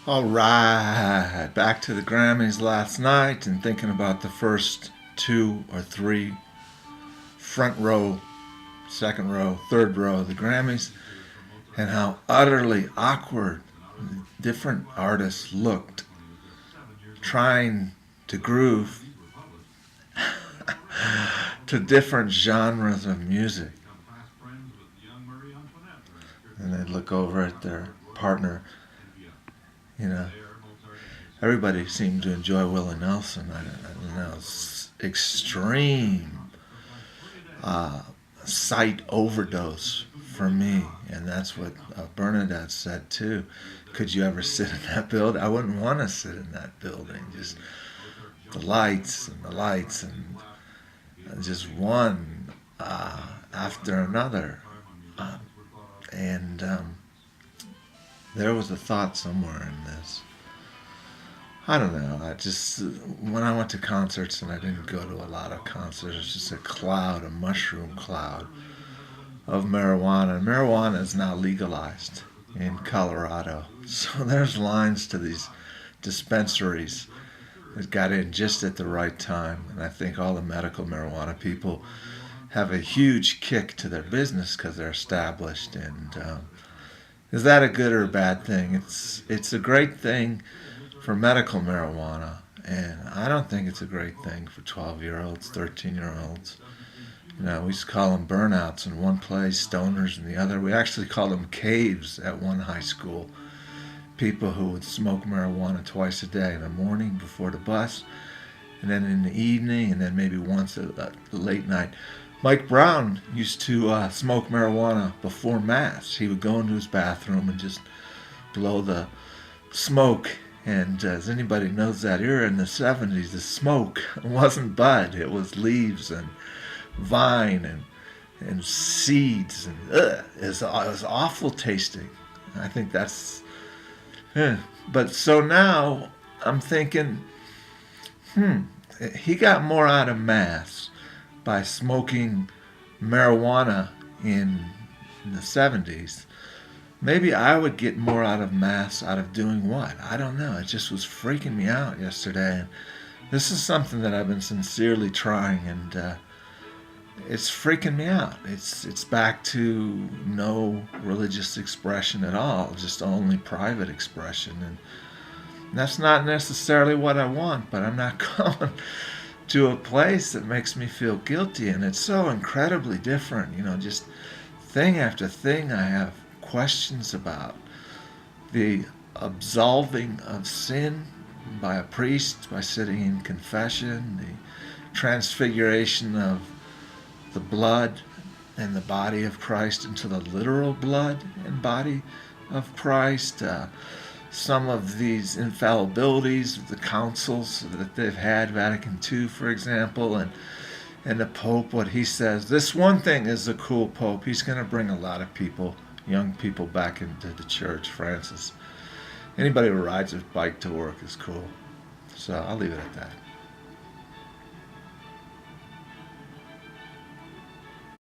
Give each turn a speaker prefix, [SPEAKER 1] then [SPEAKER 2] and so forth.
[SPEAKER 1] All right, back to the Grammys last night and thinking about the first two or three front row, second row, third row of the Grammys and how utterly awkward different artists looked trying to groove to different genres of music. And they'd look over at their partner, you know. Everybody seemed to enjoy Willie Nelson. I don't know, extreme sight overdose for me, and that's what Bernadette said too. Could you ever sit in that building? I wouldn't want to sit in that building. Just the lights and the lights and just one after another. And there was a thought somewhere in this. I don't know. I just when I went to concerts, and I didn't go to a lot of concerts, it's just a cloud, a mushroom cloud of marijuana. And marijuana is now legalized in Colorado, so there's lines to these dispensaries that got in just at the right time. And I think all the medical marijuana people have a huge kick to their business because they're established. And is that a good or a bad thing? It's a great thing for medical marijuana, and I don't think it's a great thing for 12-year-olds, 13-year-olds. You know, we used to call them burnouts in one place, stoners in the other. We actually called them caves at one high school. People who would smoke marijuana twice a day, in the morning before the bus, and then in the evening, and then maybe once at late night. Mike Brown used to smoke marijuana before Mass. He would go into his bathroom and just blow the smoke. And as anybody knows that era in the 70s, the smoke wasn't bud. It was leaves and vine and seeds. And it was awful tasting. I think that's... But so now I'm thinking, he got more out of Mass by smoking marijuana in the 70s. Maybe I would get more out of Mass out of doing what? I don't know. It just was freaking me out yesterday. And this is something that I've been sincerely trying, and it's freaking me out. It's back to no religious expression at all, just only private expression. And that's not necessarily what I want, but I'm not going to a place that makes me feel guilty. And it's so incredibly different, just thing after thing I have questions about. The absolving of sin by a priest by sitting in confession, the transfiguration of the blood and the body of Christ into the literal blood and body of Christ, some of these infallibilities of the councils that they've had, Vatican II, for example, and the Pope, what he says. This one thing is a cool Pope. He's going to bring a lot of people, young people, back into the church, Francis. Anybody who rides a bike to work is cool. So I'll leave it at that.